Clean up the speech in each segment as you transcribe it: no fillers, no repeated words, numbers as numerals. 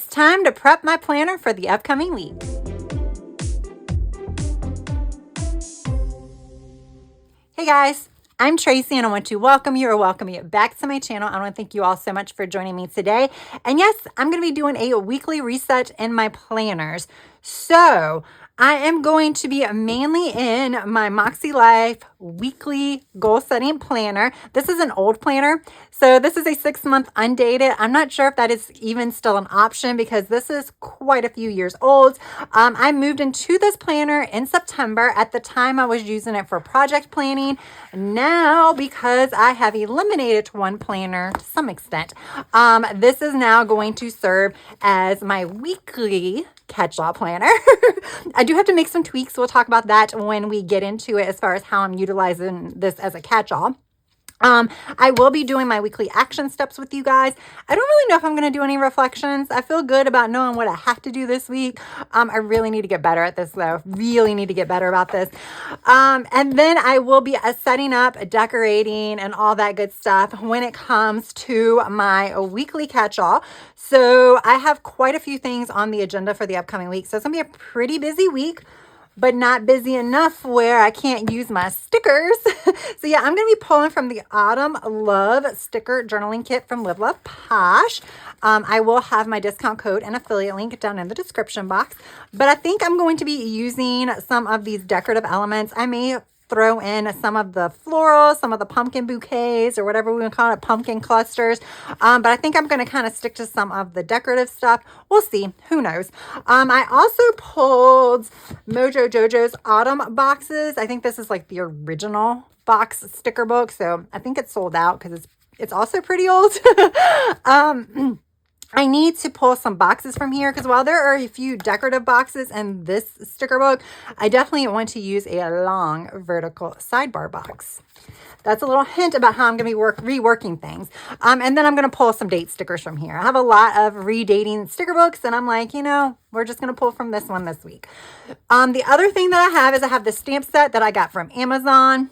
It's time to prep my planner for the upcoming week. Hey guys, I'm Tracy and I want to welcome you back to my channel. I want to thank you all so much for joining me today. And yes, I'm going to be doing a weekly reset in my planners. So I am going to be mainly in my MakseLife weekly goal setting planner. This is an old planner. So this is a 6-month undated. I'm not sure if that is even still an option because this is quite a few years old. I moved into this planner in September. At the time I was using it for project planning. Now, because I have eliminated one planner to some extent, this is now going to serve as my weekly catch-all planner. I do have to make some tweaks. We'll talk about that when we get into it as far as how I'm utilizing this as a catch-all. I will be doing my weekly action steps with you guys. I don't really know if I'm going to do any reflections. I feel good about knowing what I have to do this week. I really need to get better at this though. Really need to get better about this. And then I will be setting up, decorating, and all that good stuff when it comes to my weekly catch-all. So I have quite a few things on the agenda for the upcoming week. So it's going to be a pretty busy week, but not busy enough where I can't use my stickers. So yeah, I'm going to be pulling from the Autumn Love sticker journaling kit from Live Love Posh. I will have my discount code and affiliate link down in the description box, but I think I'm going to be using some of these decorative elements. I may throw in some of the florals, some of the pumpkin bouquets, or whatever we want to call it, pumpkin clusters. But I think I'm going to kind of stick to some of the decorative stuff. We'll see. Who knows? I also pulled Mojo Jojo's autumn boxes. I think this is like the original box sticker book. So I think it's sold out because it's also pretty old. I need to pull some boxes from here because while there are a few decorative boxes in this sticker book, I definitely want to use a long vertical sidebar box. That's a little hint about how I'm going to be reworking things. And then I'm going to pull some date stickers from here. I have a lot of redating sticker books and I'm like, we're just going to pull from this one this week. The other thing that I have is I have the stamp set that I got from Amazon.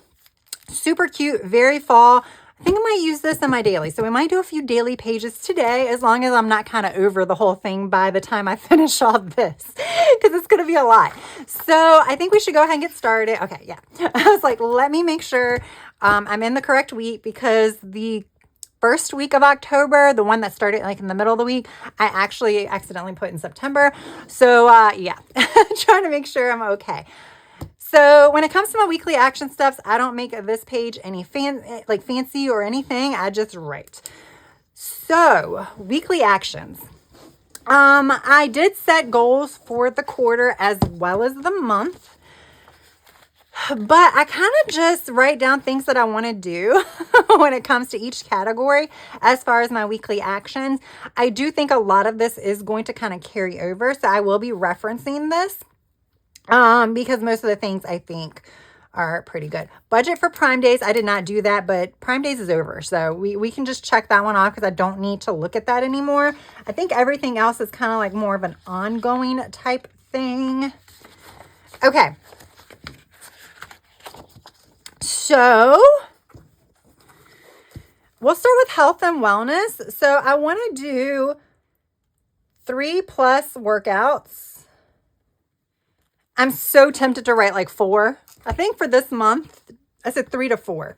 Super cute, very fall. I think I might use this in my daily. So we might do a few daily pages today as long as I'm not kind of over the whole thing by the time I finish all this because it's going to be a lot. So I think we should go ahead and get started. Okay, yeah. I was like, let me make sure I'm in the correct week because the first week of October, the one that started like in the middle of the week, I actually accidentally put in September. So yeah, trying to make sure I'm okay. So when it comes to my weekly action steps, I don't make this page any fancy or anything. I just write. So weekly actions. I did set goals for the quarter as well as the month, but I kind of just write down things that I want to do when it comes to each category as far as my weekly actions. I do think a lot of this is going to kind of carry over, so I will be referencing this. Because most of the things I think are pretty good. Budget for Prime Days. I did not do that, but Prime Days is over. So we can just check that one off because I don't need to look at that anymore. I think everything else is kind of like more of an ongoing type thing. Okay. So we'll start with health and wellness. So I want to do 3+ workouts. I'm so tempted to write like 4. I think for this month, I said 3 to 4.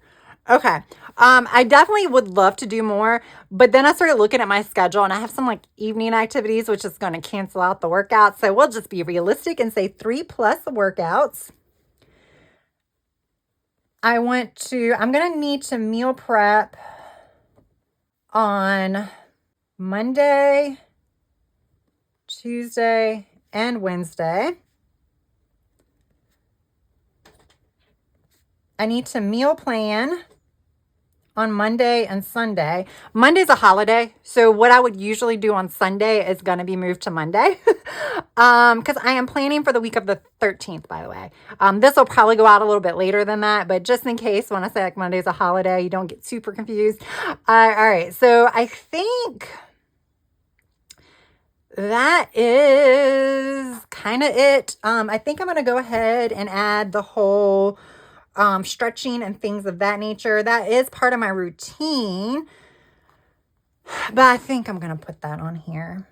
Okay. I definitely would love to do more, but then I started looking at my schedule and I have some like evening activities, which is going to cancel out the workouts. So we'll just be realistic and say 3+ workouts. I'm going to need to meal prep on Monday, Tuesday, and Wednesday. I need to meal plan on Monday and Sunday. Monday's a holiday, so what I would usually do on Sunday is going to be moved to Monday because I am planning for the week of the 13th, by the way. This will probably go out a little bit later than that, but just in case when I say like Monday's a holiday, you don't get super confused. All right, so I think that is kind of it. I think I'm going to go ahead and add the whole stretching and things of that nature. That is part of my routine, but I think I'm going to put that on here.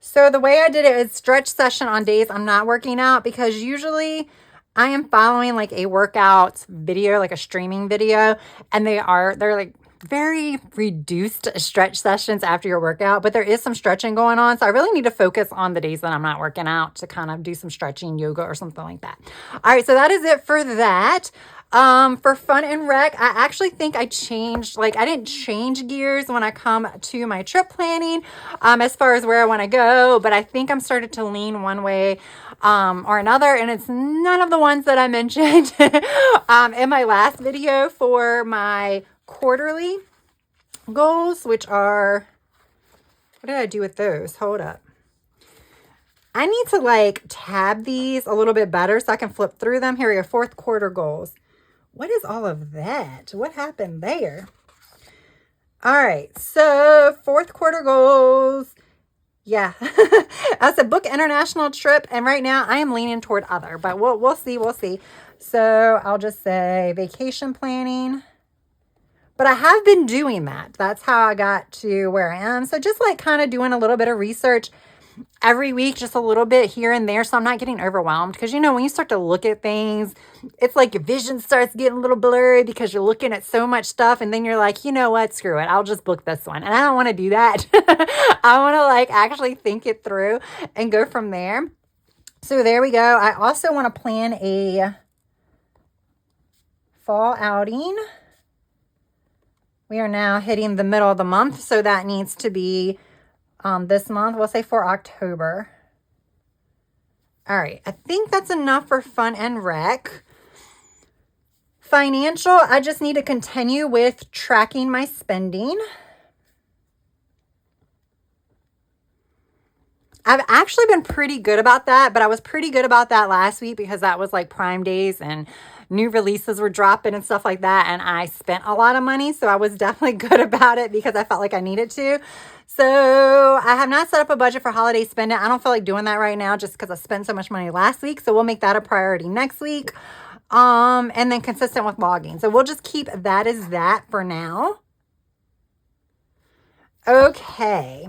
So the way I did it is stretch session on days I'm not working out, because usually I am following like a workout video, like a streaming video, and they're like very reduced stretch sessions after your workout, but there is some stretching going on. So I really need to focus on the days that I'm not working out to kind of do some stretching, yoga or something like that. All right, so that is it for that. For fun and rec, I actually think I changed, like I didn't change gears when I come to my trip planning, as far as where I want to go, but I think I'm started to lean one way, or another, and it's none of the ones that I mentioned, in my last video for my quarterly goals, which are, what did I do with those? Hold up. I need to like tab these a little bit better so I can flip through them. Here we go, fourth quarter goals. What is all of that? What happened there? All right, so fourth quarter goals. Yeah, I said book international trip, and right now I am leaning toward other, but we'll see. So I'll just say vacation planning. But I have been doing that. That's how I got to where I am. So just like kind of doing a little bit of research every week, just a little bit here and there, so I'm not getting overwhelmed. Because, you know, when you start to look at things, it's like your vision starts getting a little blurry because you're looking at so much stuff, and then you're like, you know what, screw it, I'll just book this one. And I don't want to do that. I want to like actually think it through and go from there. So there we go. I also want to plan a fall outing. We are now hitting the middle of the month, so that needs to be this month. We'll say for October. All right, I think that's enough for fun and rec. Financial, I just need to continue with tracking my spending. I've actually been pretty good about that, but I was pretty good about that last week because that was like Prime Days and new releases were dropping and stuff like that, and I spent a lot of money, so I was definitely good about it because I felt like I needed to. So I have not set up a budget for holiday spending. I don't feel like doing that right now just because I spent so much money last week, so we'll make that a priority next week. And then consistent with blogging. So we'll just keep that as that for now. Okay.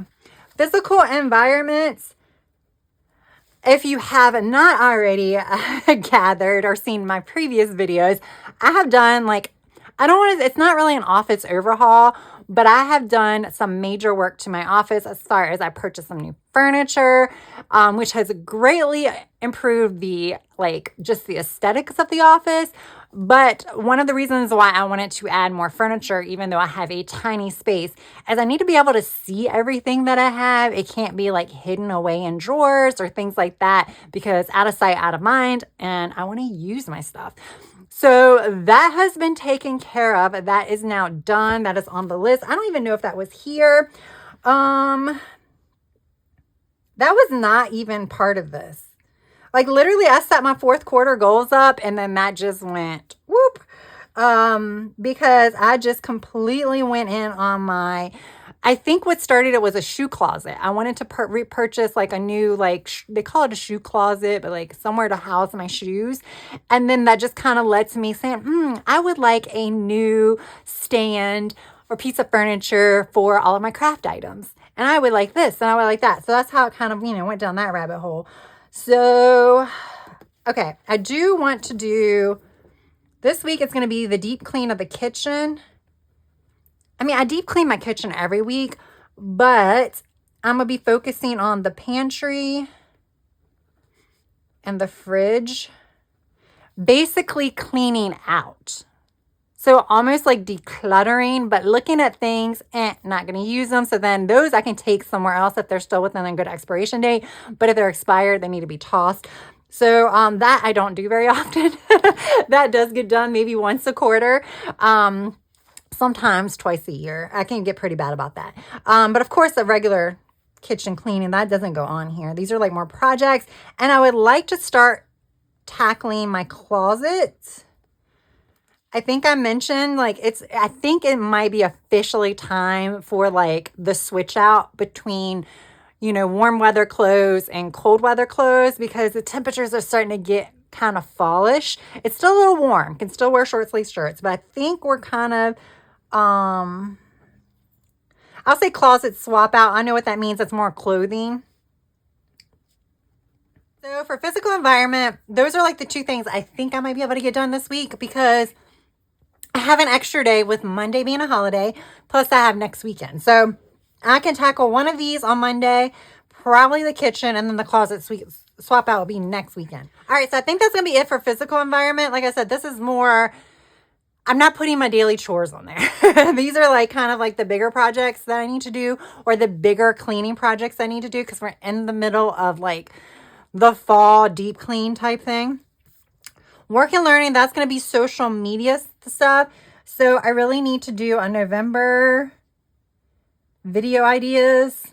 Physical environments. If you have not already gathered or seen my previous videos, I have done like, I don't want to, it's not really an office overhaul, but I have done some major work to my office as far as I purchased some new furniture, which has greatly improved the, like, just the aesthetics of the office. But one of the reasons why I wanted to add more furniture, even though I have a tiny space, is I need to be able to see everything that I have. It can't be like hidden away in drawers or things like that, because out of sight, out of mind, and I want to use my stuff. So that has been taken care of. That is now done. That is on the list. I don't even know if that was here. That was not even part of this. Like literally I set my fourth quarter goals up and then that just went whoop. Because I just completely went in on my, I think what started it was a shoe closet. I wanted to repurchase like a new, like they call it a shoe closet, but like somewhere to house my shoes. And then that just kind of led to me saying, I would like a new stand or piece of furniture for all of my craft items. And I would like this and I would like that. So that's how it kind of, went down that rabbit hole. So, okay, I do want to do, this week it's going to be the deep clean of the kitchen. I mean, I deep clean my kitchen every week, but I'm going to be focusing on the pantry and the fridge, basically cleaning out. So almost like decluttering, but looking at things, not going to use them. So then those I can take somewhere else if they're still within a good expiration date. But if they're expired, they need to be tossed. So that I don't do very often. That does get done maybe once a quarter. Sometimes twice a year. I can get pretty bad about that. But of course, the regular kitchen cleaning, that doesn't go on here. These are like more projects. And I would like to start tackling my closet. I think I mentioned like I think it might be officially time for like the switch out between, warm weather clothes and cold weather clothes, because the temperatures are starting to get kind of fallish. It's still a little warm. Can still wear short sleeve shirts, but I think we're kind of, I'll say closet swap out. I know what that means. It's more clothing. So for physical environment, those are like the 2 things I think I might be able to get done this week, because I have an extra day with Monday being a holiday, plus I have next weekend. So I can tackle one of these on Monday, probably the kitchen, and then the closet swap out will be next weekend. All right, so I think that's going to be it for physical environment. Like I said, this is more, I'm not putting my daily chores on there. These are like kind of like the bigger projects that I need to do, or the bigger cleaning projects I need to do, because we're in the middle of like the fall deep clean type thing. Work and learning, that's going to be social media stuff. So I really need to do a November video ideas,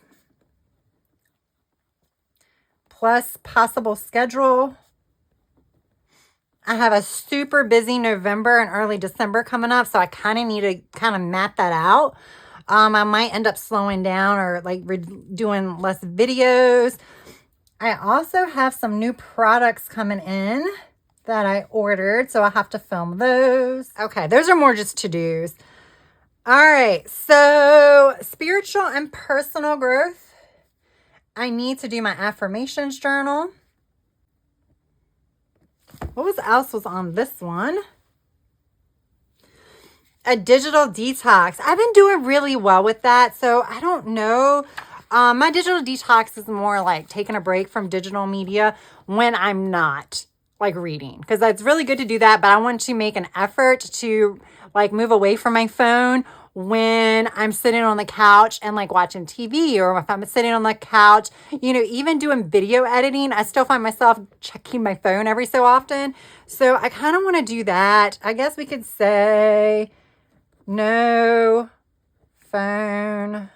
plus possible schedule. I have a super busy November and early December coming up, so I kind of need to kind of map that out. I might end up slowing down or like doing less videos. I also have some new products coming in that I ordered, so I'll have to film those. Okay, those are more just to-dos. All right, so spiritual and personal growth. I need to do my affirmations journal. What else was on this one? A digital detox. I've been doing really well with that, so I don't know. My digital detox is more like taking a break from digital media when I'm not like reading, because it's really good to do that, but I want to make an effort to like move away from my phone when I'm sitting on the couch and like watching TV, or if I'm sitting on the couch, you know, even doing video editing, I still find myself checking my phone every so often. So I kind of want to do that. I guess we could say no phone,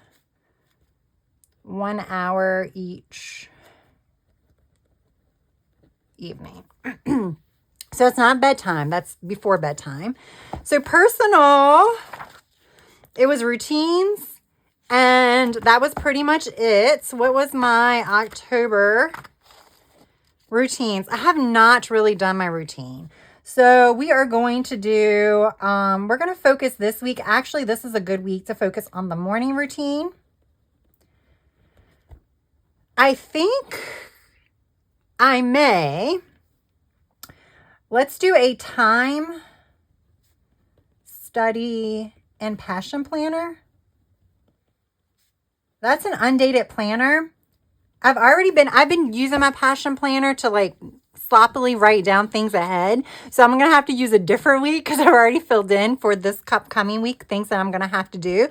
1 hour each evening. So it's not bedtime. That's before bedtime. So personal, it was routines, and that was pretty much it. What was my October routines? I have not really done my routine. So we are going to do, we're going to focus this week. Actually, this is a good week to focus on the morning routine. I think I may, let's do a time study and passion planner. That's an undated planner. I've been using my passion planner to like sloppily write down things ahead. So I'm going to have to use a different week, because I've already filled in for this upcoming week things that I'm going to have to do.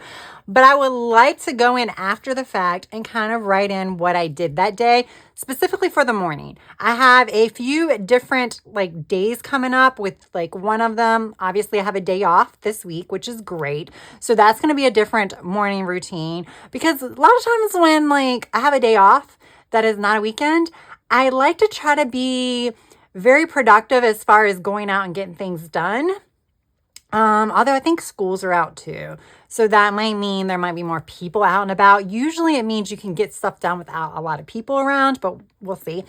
But I would like to go in after the fact and kind of write in what I did that day, specifically for the morning. I have a few different like days coming up, with like one of them, obviously I have a day off this week, which is great. So that's going to be a different morning routine, because a lot of times when like I have a day off that is not a weekend, I like to try to be very productive as far as going out and getting things done. Although I think schools are out too. So that might mean there might be more people out and about. Usually it means you can get stuff done without a lot of people around, but we'll see.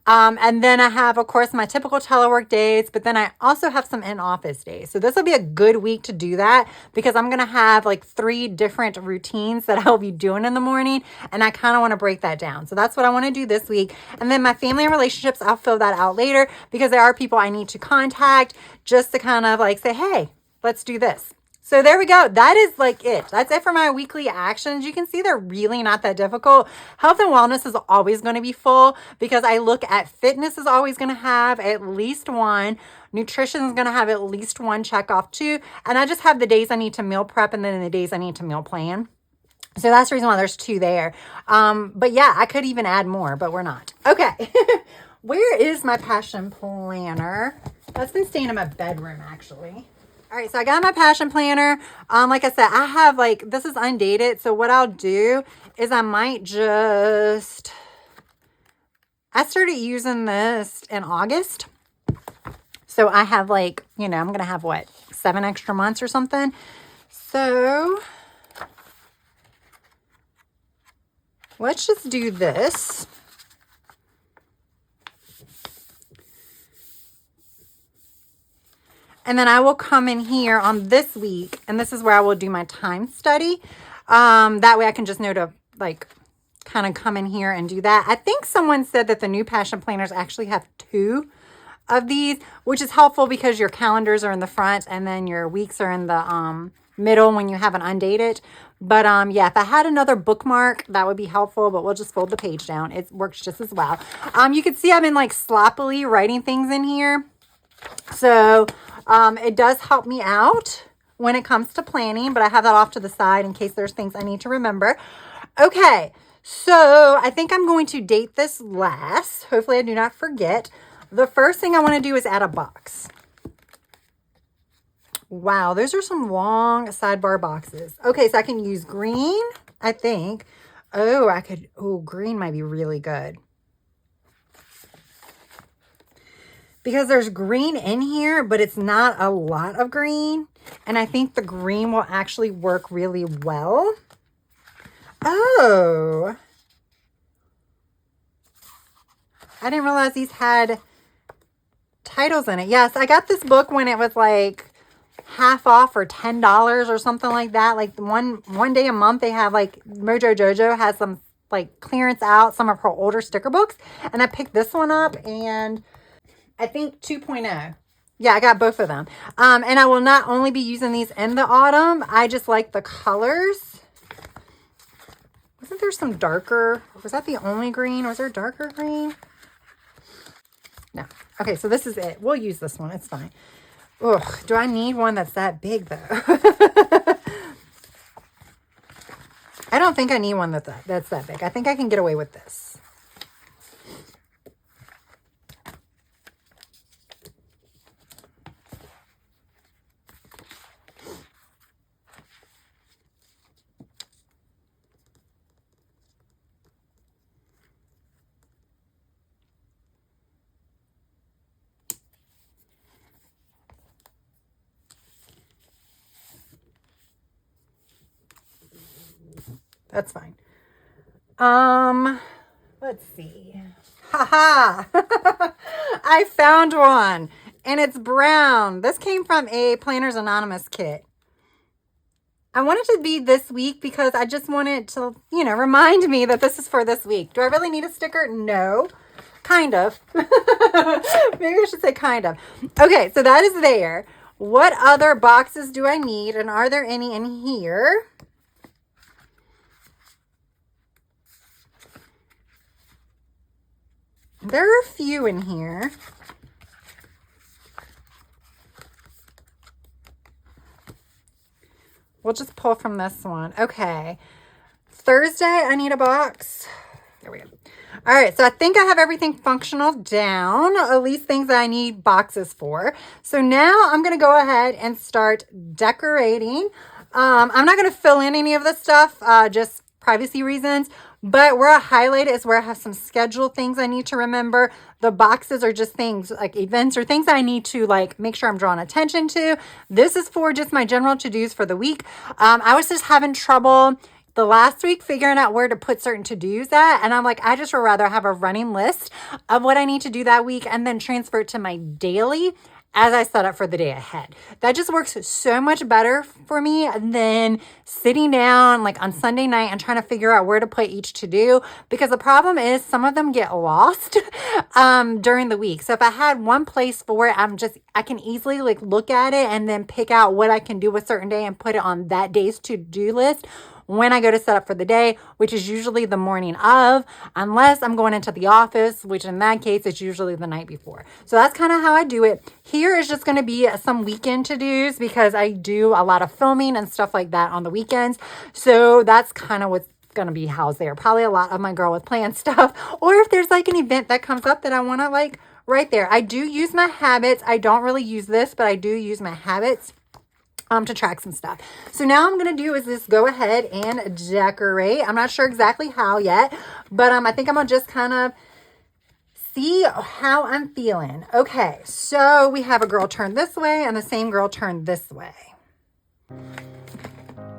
And then I have, of course, my typical telework days, but then I also have some in-office days. So this will be a good week to do that, because I'm going to have like 3 different routines that I'll be doing in the morning. And I kind of want to break that down. So that's what I want to do this week. And then my family and relationships, I'll fill that out later, because there are people I need to contact just to kind of like say, hey, let's do this. So there we go. That is like it. That's it for my weekly actions. You can see they're really not that difficult. Health and wellness is always going to be full, because I look at fitness is always going to have at least one. Nutrition is going to have at least one check off too. And I just have the days I need to meal prep, and then the days I need to meal plan. So that's the reason why there's 2 there. But yeah, I could even add more, but we're not. Okay. Where is my passion planner? That's been staying in my bedroom actually. All right, so I got my passion planner. Like I said, I have like, this is undated. So what I'll do is I might just, I started using this in August. So I have like, you know, I'm going to have what, 7 extra months or something. So let's just do this. And then I will come in here on this week, and this is where I will do my time study. That way I can just know to like kind of come in here and do that. I think someone said that the new Passion Planners actually have 2 of these, which is helpful because your calendars are in the front and then your weeks are in the middle when you haven't undated. But yeah, if I had another bookmark, that would be helpful, but we'll just fold the page down. It works just as well. You can see I've been like sloppily writing things in here. So it does help me out when it comes to planning, but I have that off to the side in case there's things I need to remember. Okay, so I think I'm going to date this last. Hopefully I do not forget. The first thing I want to do is add a box. Wow, those are some long sidebar boxes. Okay, so I can use green, I think. Oh, green might be really good. Because there's green in here, but it's not a lot of green. And I think the green will actually work really well. Oh. I didn't realize these had titles in it. Yes, I got this book when it was like half off or $10 or something like that. Like one day a month they have like Mojo Jojo has some like clearance out some of her older sticker books. And I picked this one up and I think 2.0. Yeah, I got both of them. And I will not only be using these in the autumn. I just like the colors. Wasn't there some darker? Was that the only green? Was there darker green? No. Okay, so this is it. We'll use this one. It's fine. Ugh, do I need one that's that big, though? I don't think I need one that's that big. I think I can get away with this. That's fine. Let's see. Haha. I found one and it's brown. This came from a Planners Anonymous kit. I want it to be this week because I just want it to, remind me that this is for this week. Do I really need a sticker? No. Kind of. Maybe I should say kind of. Okay, so that is there. What other boxes do I need? And are there any in here? There are a few in here. We'll just pull from this one. Okay. Thursday, I need a box. There we go. All right, so I think I have everything functional down, at least things that I need boxes for. So now I'm going to go ahead and start decorating. I'm not going to fill in any of this stuff, just privacy reasons. But where I highlight it is where I have some scheduled things I need to remember. The boxes are just things like events or things I need to like make sure I'm drawing attention to. This is for just my general to-dos for the week. I was just having trouble the last week figuring out where to put certain to-dos at. And I'm like, I just would rather have a running list of what I need to do that week and then transfer it to my daily as I set up for the day ahead. That just works so much better for me than sitting down like on Sunday night and trying to figure out where to put each to-do, because the problem is some of them get lost during the week. So if I had one place for it, I can easily like look at it and then pick out what I can do a certain day and put it on that day's to-do list when I go to set up for the day, which is usually the morning of, unless I'm going into the office, which in that case, it's usually the night before. So that's kind of how I do it. Here is just going to be some weekend to-dos because I do a lot of filming and stuff like that on the weekends. So that's kind of what's going to be housed there. Probably a lot of my girl with plan stuff. Or if there's like an event that comes up that I want to like right there. I do use my habits. I don't really use this, but I do use my habits to track some stuff. So now I'm going to do is just go ahead and decorate. I'm not sure exactly how yet, but I think I'm going to just kind of see how I'm feeling. Okay, so we have a girl turned this way and the same girl turned this way.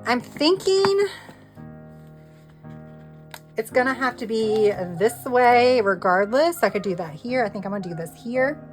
I'm thinking it's going to have to be this way regardless. I could do that here. I think I'm going to do this here.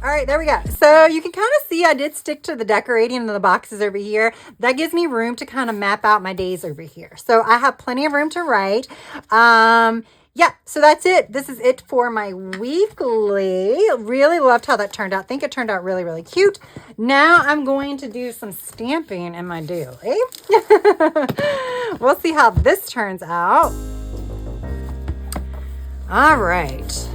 All right, there we go. So you can kind of see I did stick to the decorating and the boxes over here. That gives me room to kind of map out my days over here. So I have plenty of room to write. Yeah, so that's it. This is it for my weekly. Really loved how that turned out. I think it turned out really, really cute. Now I'm going to do some stamping in my daily. We'll see how this turns out. All right.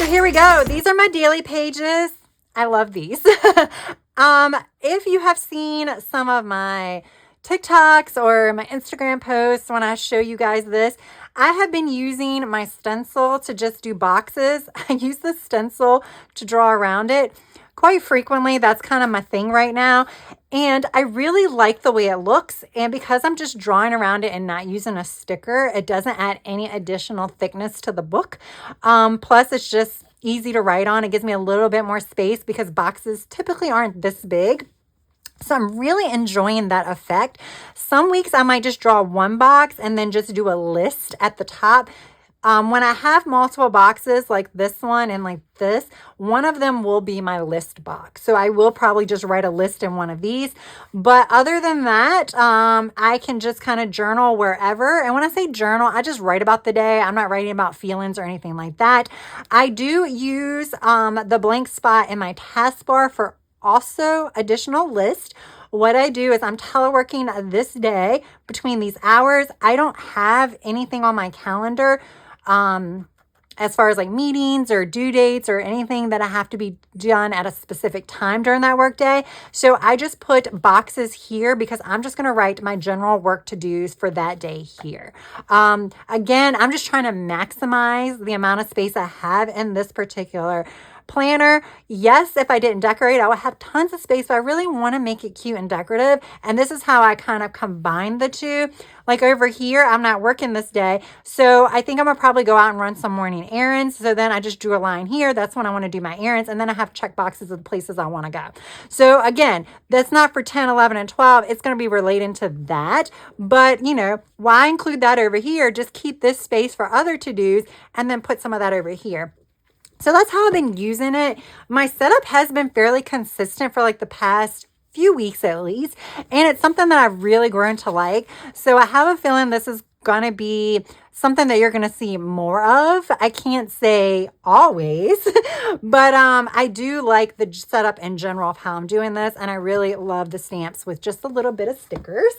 Here we go. These are my daily pages. I love these. If you have seen some of my TikToks or my Instagram posts when I show you guys this, I have been using my stencil to just do boxes. I use the stencil to draw around it quite frequently. That's kind of my thing right now. And I really like the way it looks. And because I'm just drawing around it and not using a sticker, it doesn't add any additional thickness to the book. Plus, it's just easy to write on. It gives me a little bit more space because boxes typically aren't this big. So I'm really enjoying that effect. Some weeks I might just draw one box and then just do a list at the top. When I have multiple boxes like this one and like this, one of them will be my list box. So I will probably just write a list in one of these. But other than that, I can just kind of journal wherever. And when I say journal, I just write about the day. I'm not writing about feelings or anything like that. I do use the blank spot in my taskbar for also additional list. What I do is I'm teleworking this day between these hours. I don't have anything on my calendar as far as like meetings or due dates or anything that I have to be done at a specific time during that workday. So I just put boxes here because I'm just going to write my general work to-dos for that day here. Again, I'm just trying to maximize the amount of space I have in this particular planner. Yes, if I didn't decorate, I would have tons of space, but I really want to make it cute and decorative. And this is how I kind of combine the two. Like over here, I'm not working this day. So I think I'm gonna probably go out and run some morning errands. So then I just drew a line here. That's when I want to do my errands. And then I have check boxes of the places I want to go. So again, that's not for 10, 11, and 12. It's going to be related to that. But you know, why include that over here? Just keep this space for other to-dos and then put some of that over here. So that's how I've been using it. My setup has been fairly consistent for like the past few weeks at least. And it's something that I've really grown to like. So I have a feeling this is going to be something that you're going to see more of. I can't say always, but I do like the setup in general of how I'm doing this. And I really love the stamps with just a little bit of stickers.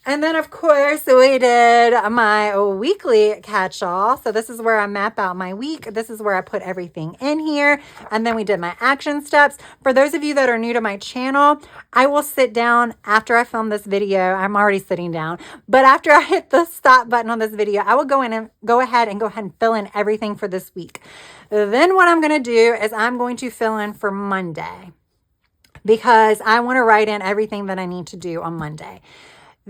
And then, of course, we did my weekly catch-all. So this is where I map out my week. This is where I put everything in here. And then we did my action steps. For those of you that are new to my channel, I will sit down after I film this video. I'm already sitting down. But after I hit the stop button on this video, I will go ahead and fill in everything for this week. Then what I'm going to do is I'm going to fill in for Monday, because I want to write in everything that I need to do on Monday.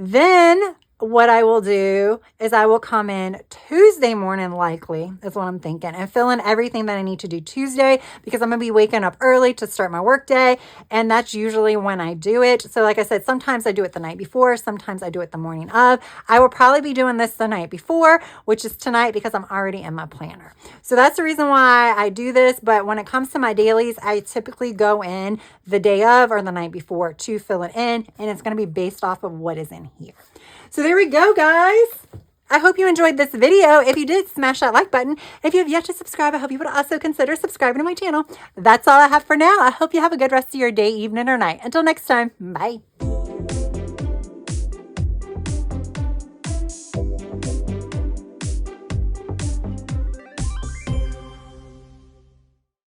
Then what I will do is I will come in Tuesday morning, likely, is what I'm thinking, and fill in everything that I need to do Tuesday, because I'm going to be waking up early to start my work day, and that's usually when I do it. So like I said, sometimes I do it the night before, sometimes I do it the morning of. I will probably be doing this the night before, which is tonight, because I'm already in my planner. So that's the reason why I do this, but when it comes to my dailies, I typically go in the day of or the night before to fill it in, and it's going to be based off of what is in here. So there we go, guys. I hope you enjoyed this video. If you did, smash that like button. If you have yet to subscribe, I hope you would also consider subscribing to my channel. That's all I have for now. I hope you have a good rest of your day, evening, or night. Until next time, bye.